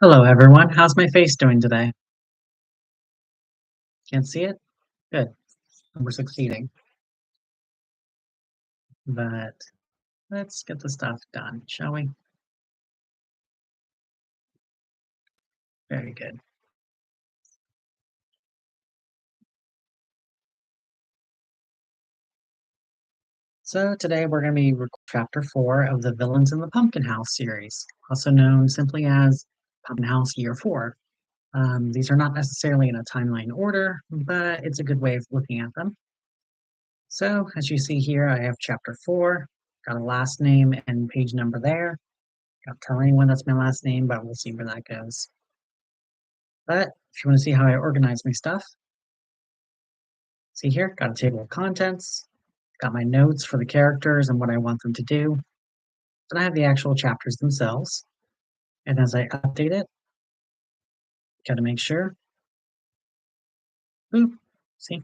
Hello, everyone. How's my face doing today? Can't see it? Good. We're succeeding. But let's get the stuff done, shall we? Very good. So today we're going to be chapter 4 of the Villains in the Pumpkin House series, also known simply as Pumpkin House Year 4. These are not necessarily in a timeline order, but it's a good way of looking at them. So as you see here, I have chapter 4, got a last name and page number there. Can't tell anyone that's my last name, but we'll see where that goes. But if you want to see how I organize my stuff, see here, got a table of contents, got my notes for the characters and what I want them to do. Then I have the actual chapters themselves. And as I update it, got to make sure. Ooh, see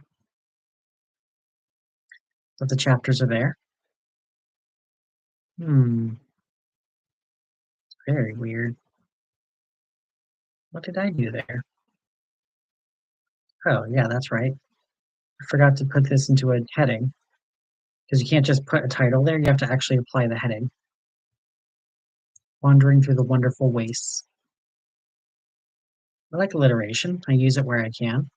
that the chapters are there. Very weird. What did I do there? Oh, yeah, that's right. I forgot to put this into a heading because you can't just put a title there. You have to actually apply the heading. Wandering through the wonderful wastes. I like alliteration. I use it where I can.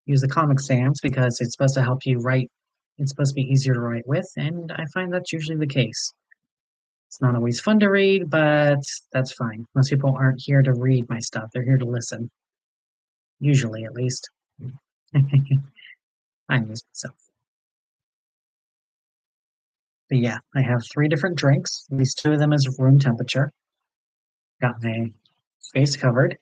Use the Comic Sans because it's supposed to help you write. It's supposed to be easier to write with, and I find that's usually the case. It's not always fun to read, but that's fine. Most people aren't here to read my stuff, they're here to listen. Usually, at least. I amuse myself. But yeah, I have 3 different drinks. At least 2 of them is room temperature. Got my face covered.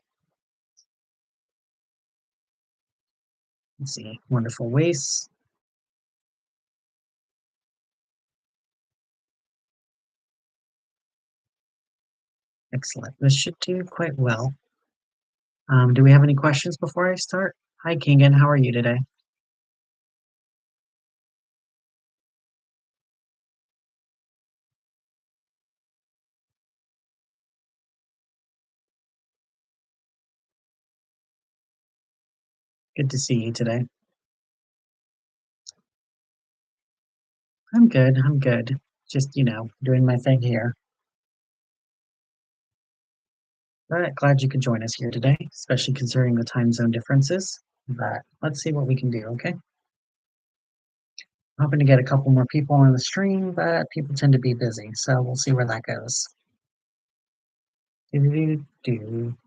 Let's see, wonderful wastes. Excellent. This should do quite well. Do we have any questions before I start? Hi, Kingen. How are you today? Good to see you today. I'm good. I'm good. Just, doing my thing here. But glad you could join us here today, especially considering the time zone differences. But let's see what we can do, okay? Hoping to get a couple more people on the stream, but people tend to be busy, so we'll see where that goes. Do-do-do-do.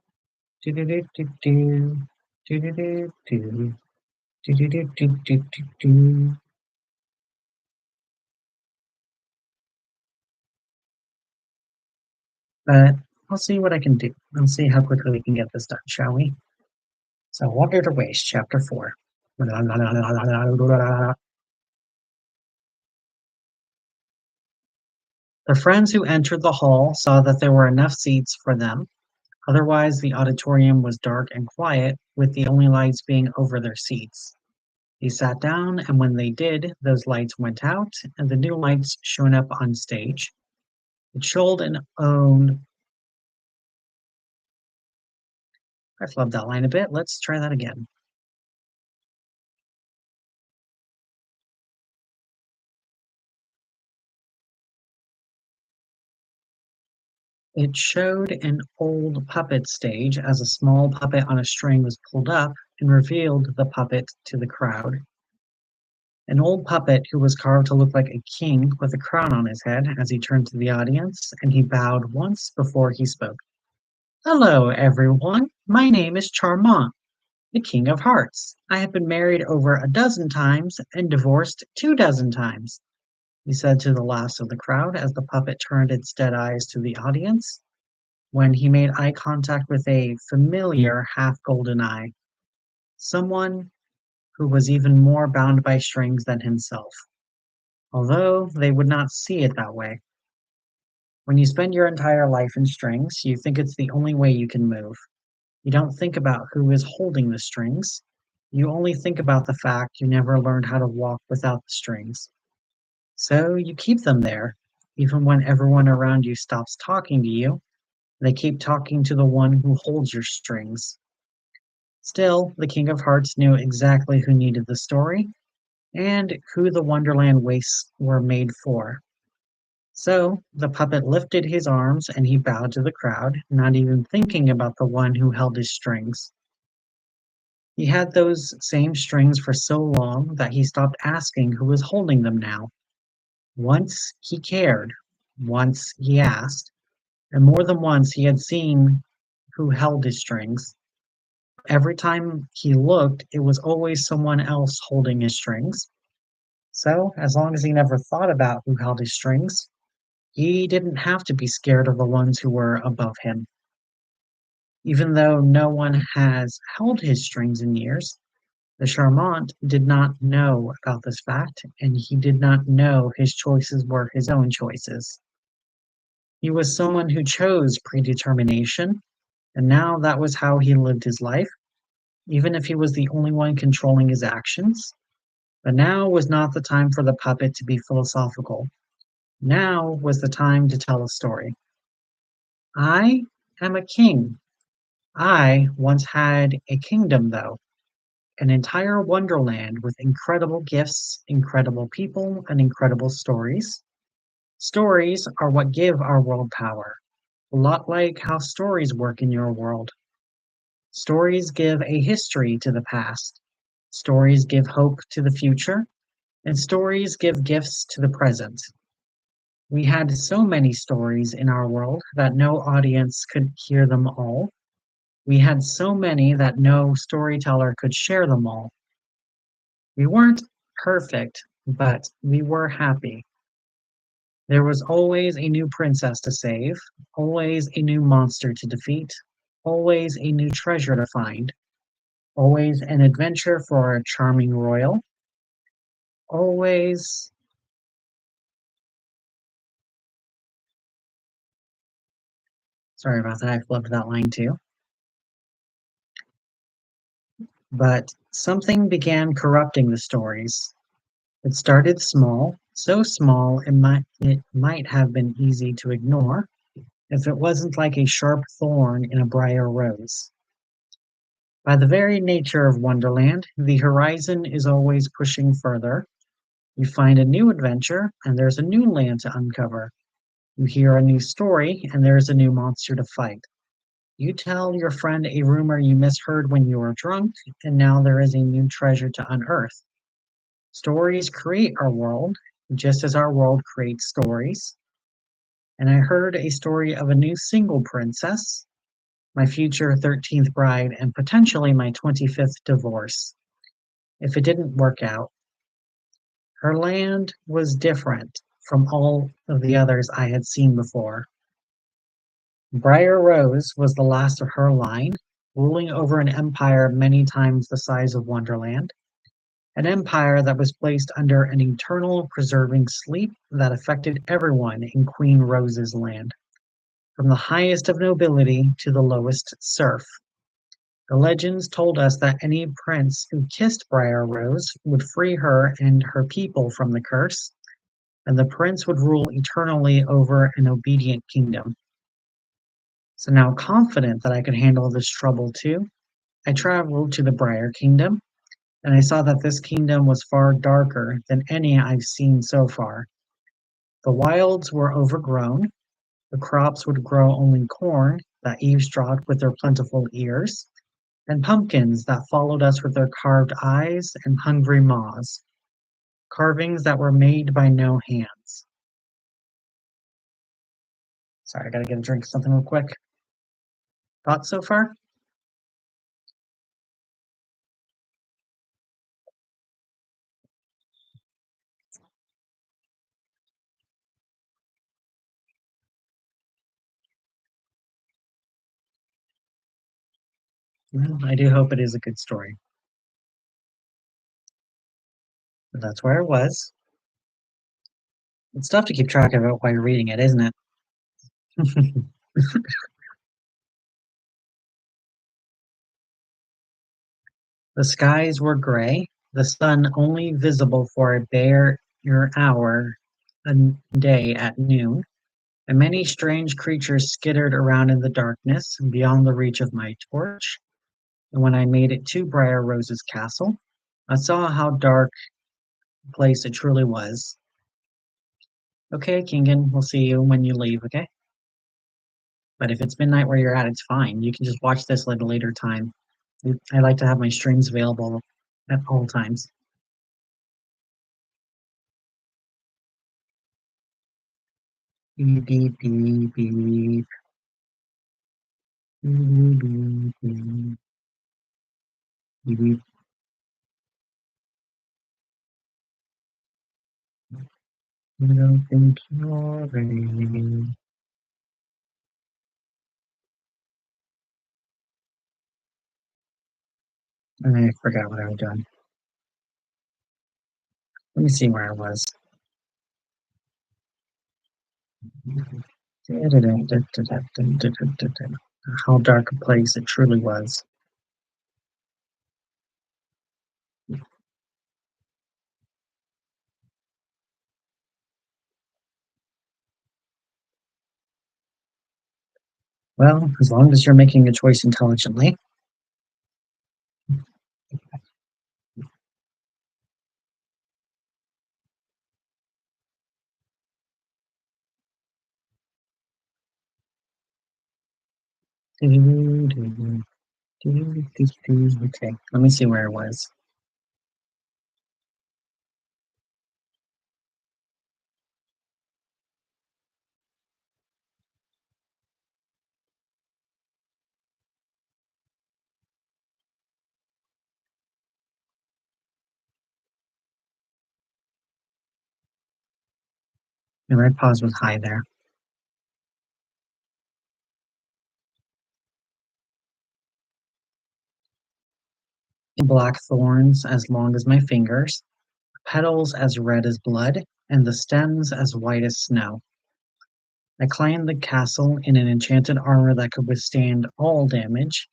Do-do-do-do-do. Do-do-do-do. Do-do-do-do-do-do. But I'll see what I can do. I'll see how quickly we can get this done, shall we? So, Water to Waste, Chapter 4. The friends who entered the hall saw that there were enough seats for them. Otherwise, the auditorium was dark and quiet, with the only lights being over their seats. They sat down, and when they did, those lights went out, and the new lights shone up on stage. It showed an own. I flubbed that line a bit. Let's try that again. It showed an old puppet stage as a small puppet on a string was pulled up and revealed the puppet to the crowd. An old puppet who was carved to look like a king with a crown on his head as he turned to the audience, and he bowed once before he spoke. Hello, everyone. My name is Charmant, the King of Hearts. I have been married over a dozen times and divorced 2 dozen times, he said to the last of the crowd as the puppet turned its dead eyes to the audience. When he made eye contact with a familiar half golden eye, someone who was even more bound by strings than himself, although they would not see it that way. When you spend your entire life in strings, you think it's the only way you can move. You don't think about who is holding the strings. You only think about the fact you never learned how to walk without the strings. So you keep them there, even when everyone around you stops talking to you, They keep talking to the one who holds your strings. Still, the King of Hearts knew exactly who needed the story and who the Wonderland wastes were made for. So the puppet lifted his arms and he bowed to the crowd, not even thinking about the one who held his strings. He had those same strings for so long that he stopped asking who was holding them now. Once he cared, once he asked, and more than once he had seen who held his strings. Every time he looked, it was always someone else holding his strings. So, as long as he never thought about who held his strings, he didn't have to be scared of the ones who were above him. Even though no one has held his strings in years, the Charmant did not know about this fact, and he did not know his choices were his own choices. He was someone who chose predetermination, and now that was how he lived his life, even if he was the only one controlling his actions. But now was not the time for the puppet to be philosophical. Now was the time to tell a story. I am a king. I once had a kingdom, though, an entire wonderland with incredible gifts, incredible people, and incredible stories. Stories are what give our world power, a lot like how stories work in your world. Stories give a history to the past, stories give hope to the future, and stories give gifts to the present. We had so many stories in our world that no audience could hear them all. We had so many that no storyteller could share them all. We weren't perfect, but we were happy. There was always a new princess to save, always a new monster to defeat, always a new treasure to find, always an adventure for a charming royal, always. Sorry about that, I flubbed that line too. But something began corrupting the stories. It started small, so small it might have been easy to ignore if it wasn't like a sharp thorn in a briar rose. By the very nature of Wonderland, the horizon is always pushing further. You find a new adventure, and there's a new land to uncover. You hear a new story, and there's a new monster to fight. You tell your friend a rumor you misheard when you were drunk, and now there is a new treasure to unearth. Stories create our world, just as our world creates stories. And I heard a story of a new single princess, my future 13th bride, and potentially my 25th divorce. If it didn't work out, her land was different from all of the others I had seen before. Briar Rose was the last of her line, ruling over an empire many times the size of Wonderland, an empire that was placed under an eternal preserving sleep that affected everyone in Queen Rose's land, from the highest of nobility to the lowest serf. The legends told us that any prince who kissed Briar Rose would free her and her people from the curse, and the prince would rule eternally over an obedient kingdom. So now confident that I could handle this trouble too, I traveled to the Briar Kingdom, and I saw that this kingdom was far darker than any I've seen so far. The wilds were overgrown, the crops would grow only corn that eavesdropped with their plentiful ears, and pumpkins that followed us with their carved eyes and hungry maws, carvings that were made by no hands. Sorry, I gotta get a drink of something real quick. Thoughts so far? Well, I do hope it is a good story. But that's where I was. It's tough to keep track of it while you're reading it, isn't it? The skies were gray, the sun only visible for a bare hour a day at noon, and many strange creatures skittered around in the darkness beyond the reach of my torch. And when I made it to Briar Rose's castle, I saw how dark a place it truly was. Okay, Kingen, we'll see you when you leave, okay? But if it's midnight where you're at, it's fine. You can just watch this at a later time. I like to have my streams available at all times. Beep, beep, beep, beep. Beep, beep, beep, beep, beep. I don't think you're ready. I forgot what I was doing. Let me see where I was. How dark a place it truly was. Well, as long as you're making a choice intelligently. Okay, let me see where I was. The red pause was high there. Black thorns as long as my fingers, petals as red as blood, and the stems as white as snow. I climbed the castle in an enchanted armor that could withstand all damage,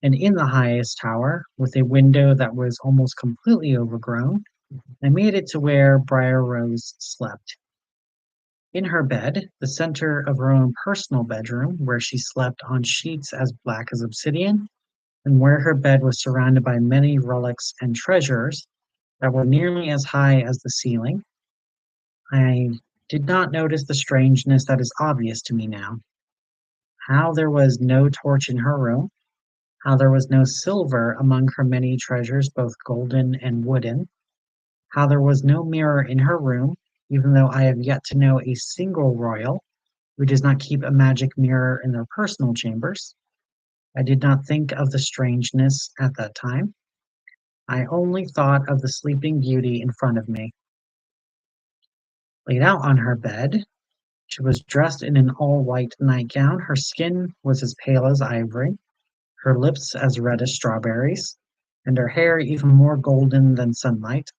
and in the highest tower, with a window that was almost completely overgrown, I made it to where Briar Rose slept. In her bed, the center of her own personal bedroom, where she slept on sheets as black as obsidian, and where her bed was surrounded by many relics and treasures that were nearly as high as the ceiling, I did not notice the strangeness that is obvious to me now. How there was no torch in her room, how there was no silver among her many treasures, both golden and wooden, how there was no mirror in her room, even though I have yet to know a single royal who does not keep a magic mirror in their personal chambers. I did not think of the strangeness at that time. I only thought of the sleeping beauty in front of me. Laid out on her bed, she was dressed in an all-white nightgown. Her skin was as pale as ivory, her lips as red as strawberries, and her hair even more golden than sunlight.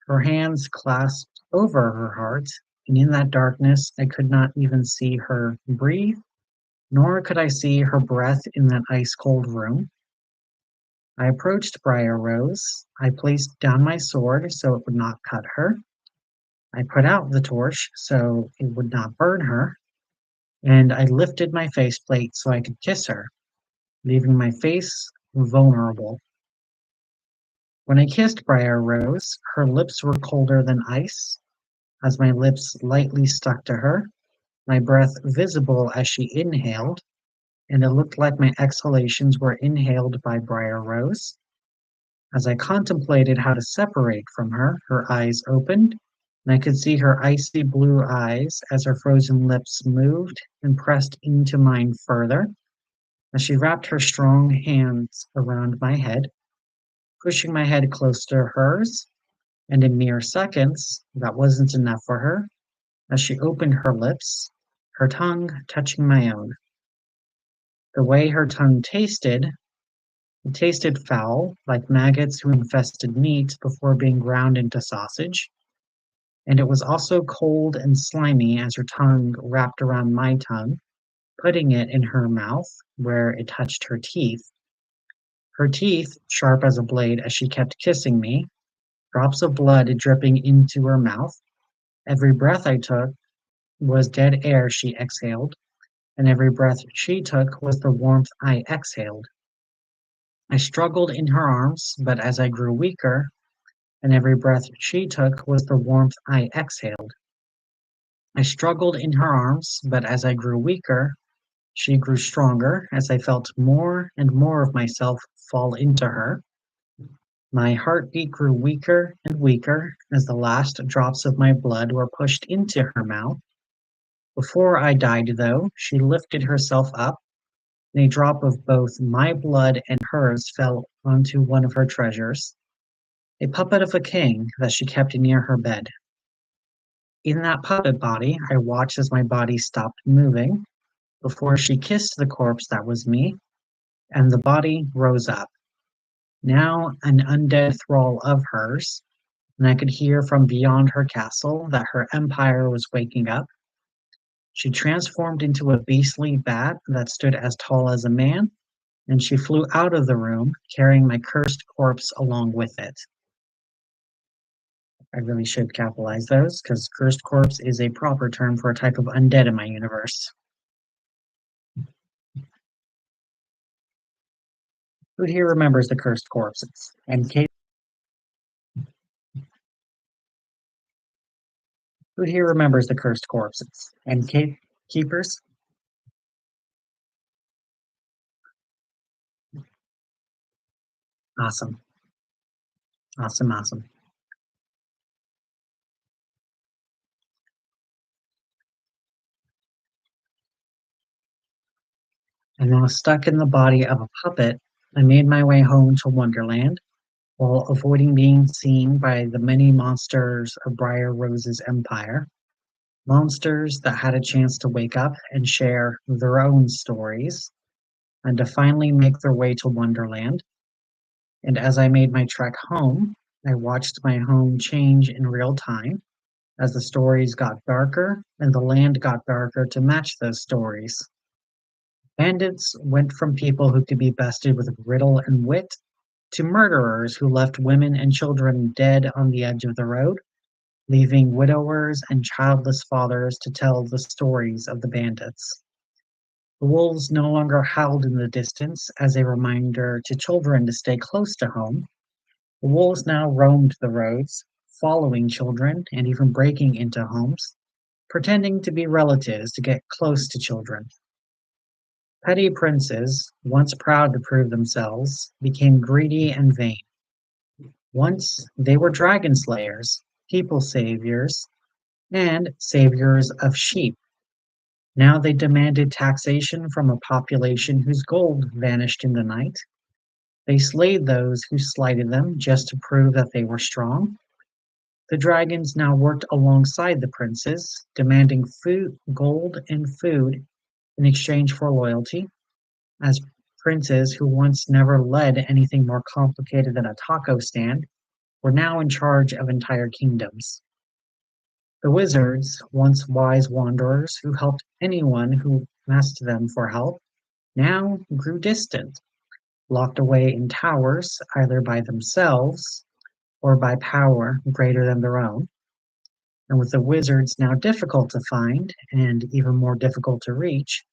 Her hands clasped over her heart, and in that darkness I could not even see her breathe, nor could I see her breath in that ice-cold room. I approached Briar Rose. I placed down my sword so it would not cut her. I put out the torch so it would not burn her, and I lifted my faceplate so I could kiss her, leaving my face vulnerable. When I kissed Briar Rose, her lips were colder than ice, as my lips lightly stuck to her, my breath visible as she inhaled, and it looked like my exhalations were inhaled by Briar Rose. As I contemplated how to separate from her, her eyes opened, and I could see her icy blue eyes as her frozen lips moved and pressed into mine further, as she wrapped her strong hands around my head, pushing my head close to hers, and in mere seconds, that wasn't enough for her, as she opened her lips, her tongue touching my own. The way her tongue tasted, it tasted foul, like maggots who infested meat before being ground into sausage, and it was also cold and slimy as her tongue wrapped around my tongue, putting it in her mouth where it touched her teeth. Her teeth, sharp as a blade as she kept kissing me, drops of blood dripping into her mouth. Every breath I took was dead air she exhaled, and every breath she took was the warmth I exhaled. I struggled in her arms, but as I grew weaker, and every breath she took was the warmth I exhaled. I struggled in her arms, but as I grew weaker, she grew stronger as I felt more and more of myself fall into her. My heartbeat grew weaker and weaker as the last drops of my blood were pushed into her mouth. Before I died, though, she lifted herself up, and a drop of both my blood and hers fell onto one of her treasures, a puppet of a king that she kept near her bed. In that puppet body, I watched as my body stopped moving before she kissed the corpse that was me, and the body rose up. Now an undead thrall of hers, and I could hear from beyond her castle that her empire was waking up. She transformed into a beastly bat that stood as tall as a man, and she flew out of the room, carrying my cursed corpse along with it. I really should capitalize those, because cursed corpse is a proper term for a type of undead in my universe. Who here remembers the cursed corpses? And Kate? Who here remembers the cursed corpses? And Kate keepers? Awesome. Awesome, awesome. And now stuck in the body of a puppet, I made my way home to Wonderland while avoiding being seen by the many monsters of Briar Rose's empire. Monsters that had a chance to wake up and share their own stories, and to finally make their way to Wonderland. And as I made my trek home, I watched my home change in real time as the stories got darker and the land got darker to match those stories. Bandits went from people who could be bested with riddle and wit to murderers who left women and children dead on the edge of the road, leaving widowers and childless fathers to tell the stories of the bandits. The wolves no longer howled in the distance as a reminder to children to stay close to home. The wolves now roamed the roads, following children and even breaking into homes, pretending to be relatives to get close to children. Petty princes, once proud to prove themselves, became greedy and vain. Once they were dragon slayers, people saviors, and saviors of sheep. Now they demanded taxation from a population whose gold vanished in the night. They slayed those who slighted them just to prove that they were strong. The dragons now worked alongside the princes, demanding food, gold, and food in exchange for loyalty, as princes who once never led anything more complicated than a taco stand were now in charge of entire kingdoms. The wizards, once wise wanderers who helped anyone who asked them for help, now grew distant, locked away in towers either by themselves or by power greater than their own. And with the wizards now difficult to find and even more difficult to reach,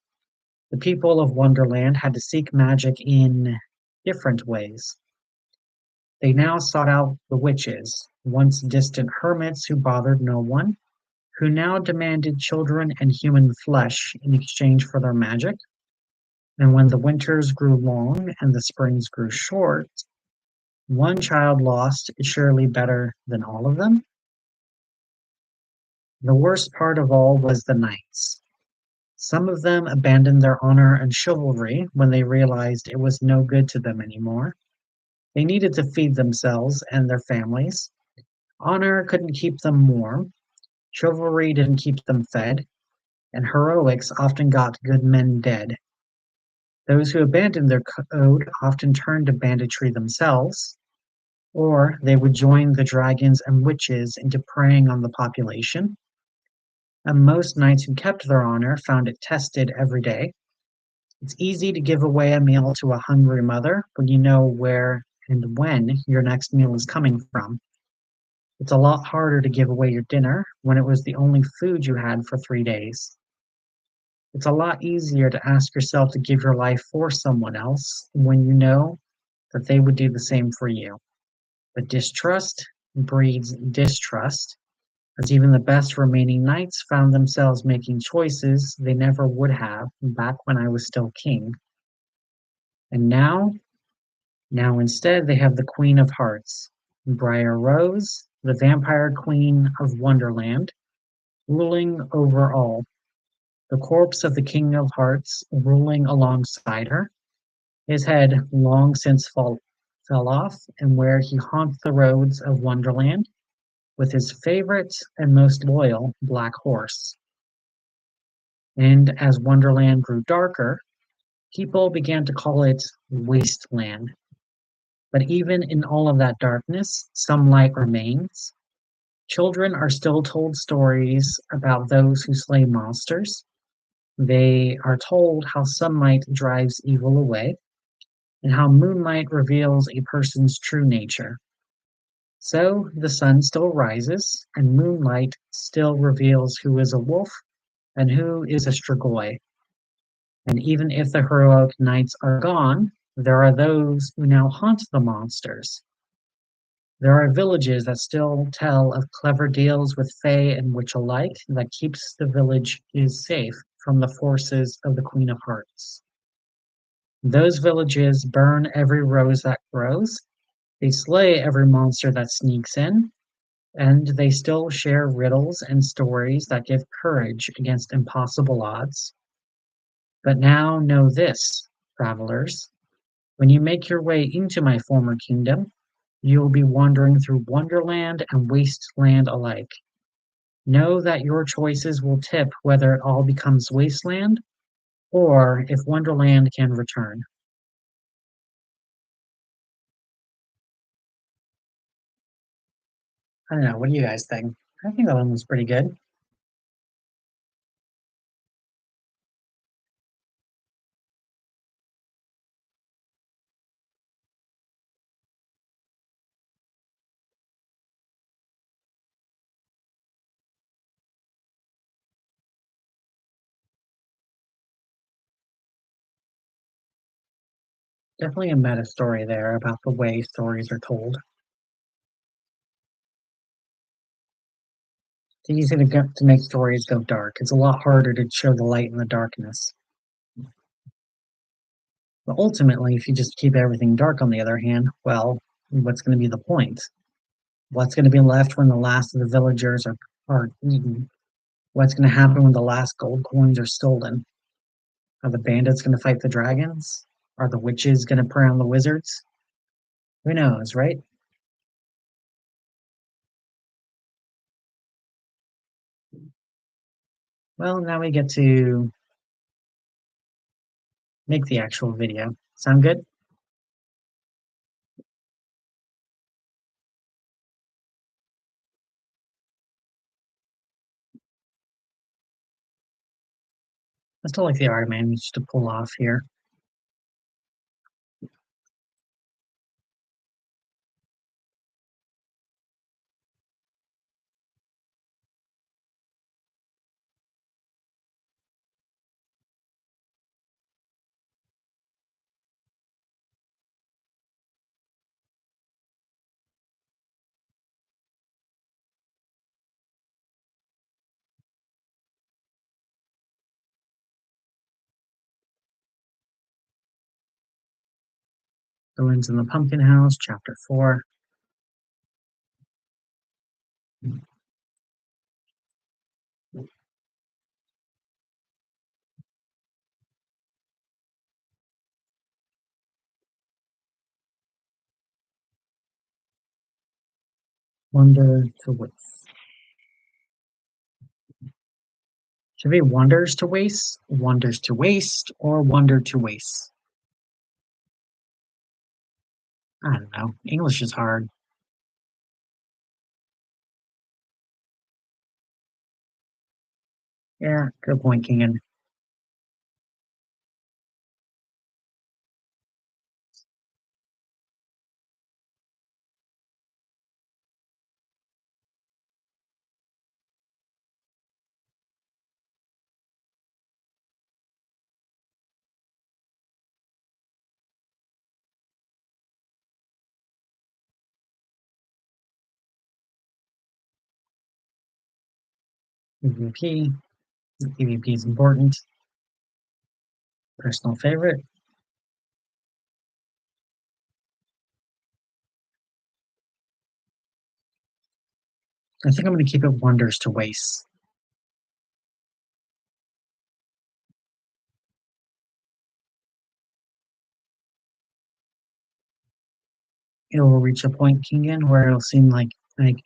the people of Wonderland had to seek magic in different ways. They now sought out the witches, once distant hermits who bothered no one, who now demanded children and human flesh in exchange for their magic. And when the winters grew long and the springs grew short, one child lost is surely better than all of them. The worst part of all was the knights. Some of them abandoned their honor and chivalry when they realized it was no good to them anymore. They needed to feed themselves and their families. Honor couldn't keep them warm, chivalry didn't keep them fed, and heroics often got good men dead. Those who abandoned their code often turned to banditry themselves, or they would join the dragons and witches into preying on the population. And most knights who kept their honor found it tested every day. It's easy to give away a meal to a hungry mother when you know where and when your next meal is coming from. It's a lot harder to give away your dinner when it was the only food you had for 3 days. It's a lot easier to ask yourself to give your life for someone else when you know that they would do the same for you. But distrust breeds distrust, as even the best remaining knights found themselves making choices they never would have back when I was still king. And now instead they have the Queen of Hearts, Briar Rose, the vampire queen of Wonderland, ruling over all. The corpse of the King of Hearts ruling alongside her, his head long since fell off, and where he haunts the roads of Wonderland with his favorite and most loyal black horse. And as Wonderland grew darker, people began to call it Wasteland. But even in all of that darkness, some light remains. Children are still told stories about those who slay monsters. They are told how sunlight drives evil away, and how moonlight reveals a person's true nature. So the sun still rises, and moonlight still reveals who is a wolf and who is a strigoi. And even if the heroic knights are gone, there are those who now haunt the monsters. There are villages that still tell of clever deals with Fae and Witch alike that keeps the village is safe from the forces of the Queen of Hearts. Those villages burn every rose that grows, they slay every monster that sneaks in, and they still share riddles and stories that give courage against impossible odds. But now know this, travelers, when you make your way into my former kingdom, you will be wandering through Wonderland and Wasteland alike. Know that your choices will tip whether it all becomes Wasteland or if Wonderland can return. I don't know, what do you guys think? I think that one was pretty good. Definitely a meta story there about the way stories are told. It's easy to make stories go dark. It's a lot harder to show the light in the darkness. But ultimately, if you just keep everything dark, on the other hand, well, what's going to be the point? What's going to be left when the last of the villagers are eaten? What's going to happen when the last gold coins are stolen? Are the bandits going to fight the dragons? Are the witches going to prey on the wizards? Who knows, right? Well, now we get to make the actual video. Sound good? I still like the art man managed to pull off here. Villains in the Pumpkin House, Chapter 4. Wonder to Waste. Should be Wonders to Waste, or Wonder to Waste? I don't know. English is hard. Yeah, good point, King. EVP. EVP is important. Personal favorite. I think I'm going to keep it Wonders to Waste. It will reach a point, Kingen, where it'll seem like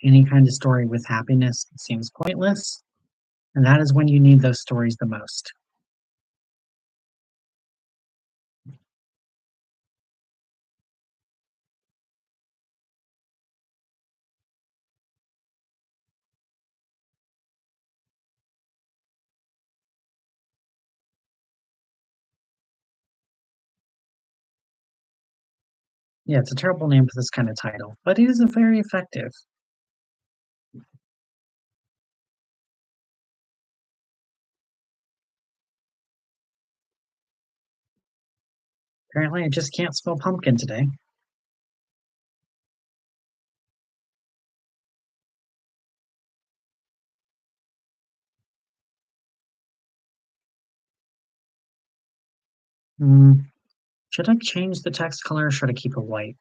any kind of story with happiness seems pointless, and that is when you need those stories the most. Yeah, it's a terrible name for this kind of title, but it is very effective. Apparently, I just can't spell pumpkin today. Hmm. Should I change the text color or should I keep it white?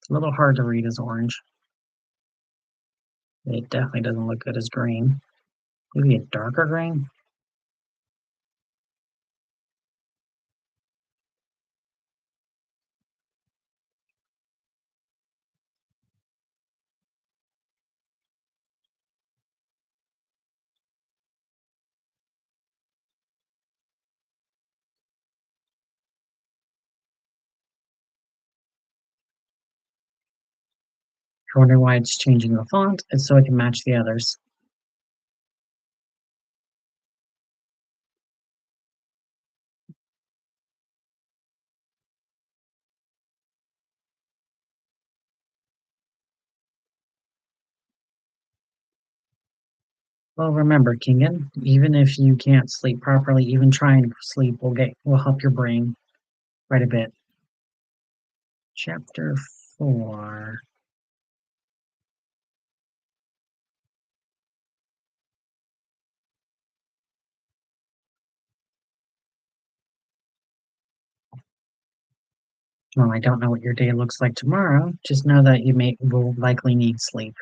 It's a little hard to read as orange. It definitely doesn't look good as green. Maybe a darker green? I wonder why it's changing the font. It's so I can match the others. Well, remember, Kingen, even if you can't sleep properly, even trying to sleep will help your brain quite a bit. Chapter 4. Well, I don't know what your day looks like tomorrow. Just know that will likely need sleep.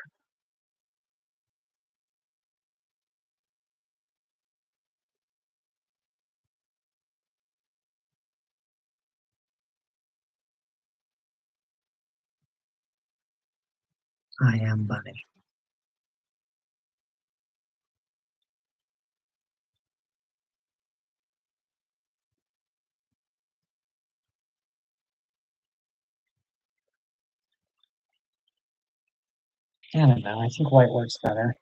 I am Bunny. I don't know. I think white works better.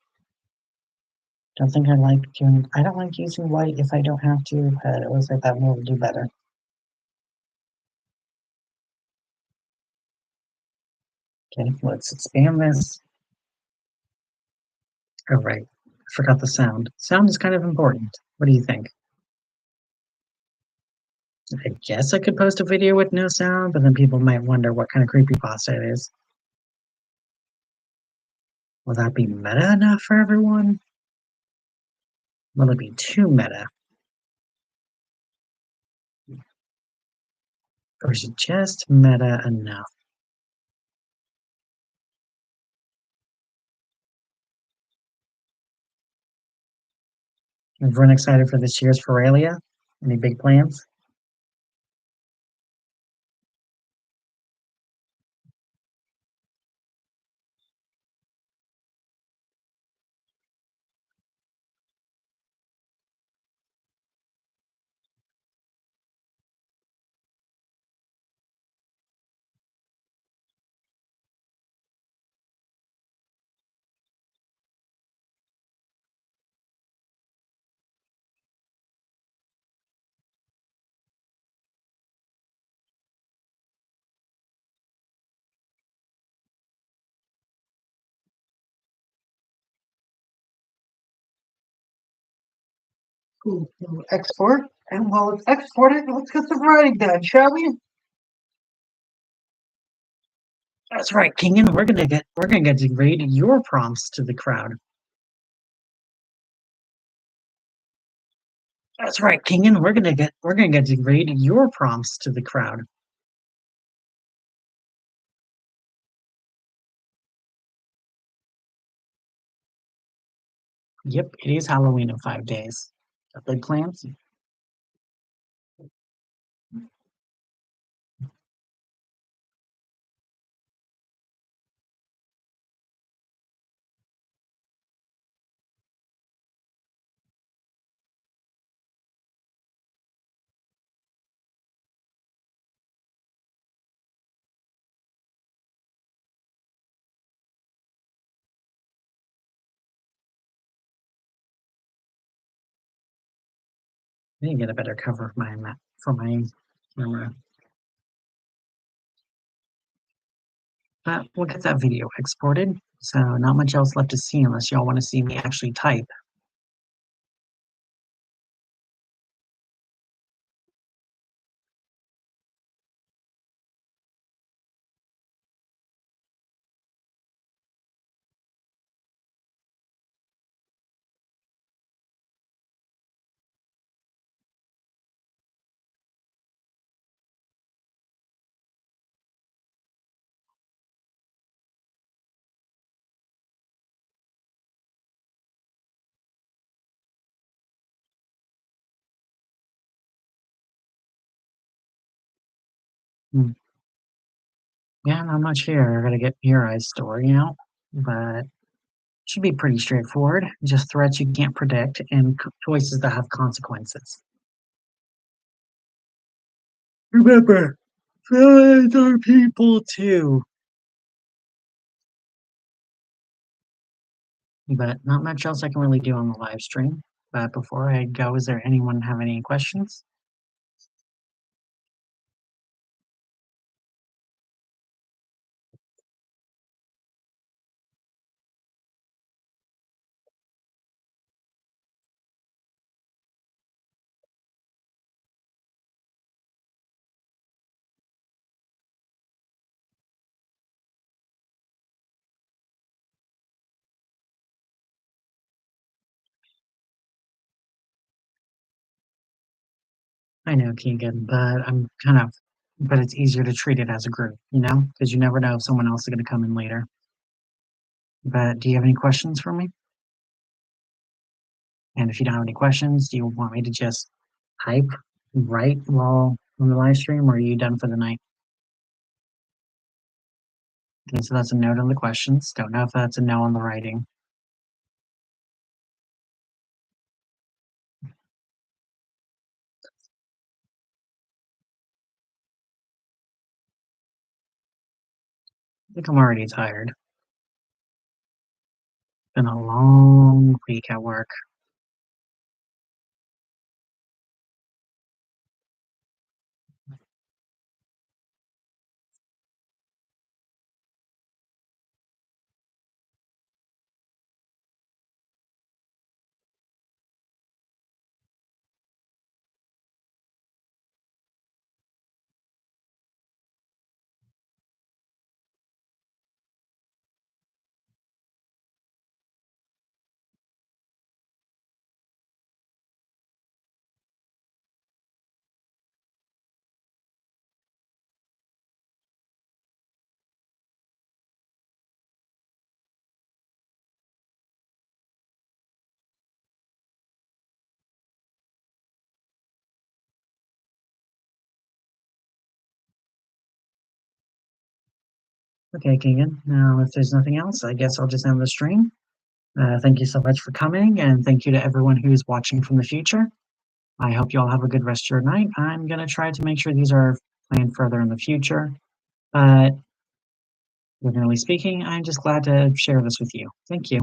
Don't think I like doing. I don't like using white if I don't have to, but it looks like that will do better. Okay, let's expand this. Oh, right. I forgot the sound. Sound is kind of important. What do you think? I guess I could post a video with no sound, but then people might wonder what kind of creepypasta it is. Will that be meta enough for everyone? Will it be too meta? Or is it just meta enough? Everyone excited for this year's Feralia? Any big plans? Cool. We'll export, and while it's exported, let's get some writing done, shall we? That's right, Kingen. We're gonna get to read your prompts to the crowd. That's right, Kingen. We're gonna get to read your prompts to the crowd. Yep, it is Halloween in 5 days. Got big plans? I need to get a better cover for my camera. But we'll get that video exported. So not much else left to see unless y'all want to see me actually type. Hmm. Yeah, not much here. I gotta get Your Eyes story out, but should be pretty straightforward. Just threats you can't predict and choices that have consequences. Remember, villains are people too. But not much else I can really do on the live stream. But before I go, is there anyone have any questions? I know Keegan, but it's easier to treat it as a group, because you never know if someone else is going to come in later. But do you have any questions for me? And if you don't have any questions, do you want me to just type right while on the live stream, or are you done for the night? Okay, so that's a note on the questions. Don't know if that's a no on the writing. I think I'm already tired. Been a long week at work. Okay, Keegan. Now, if there's nothing else, I guess I'll just end the stream. Thank you so much for coming, and thank you to everyone who's watching from the future. I hope you all have a good rest of your night. I'm going to try to make sure these are planned further in the future, but generally speaking, I'm just glad to share this with you. Thank you.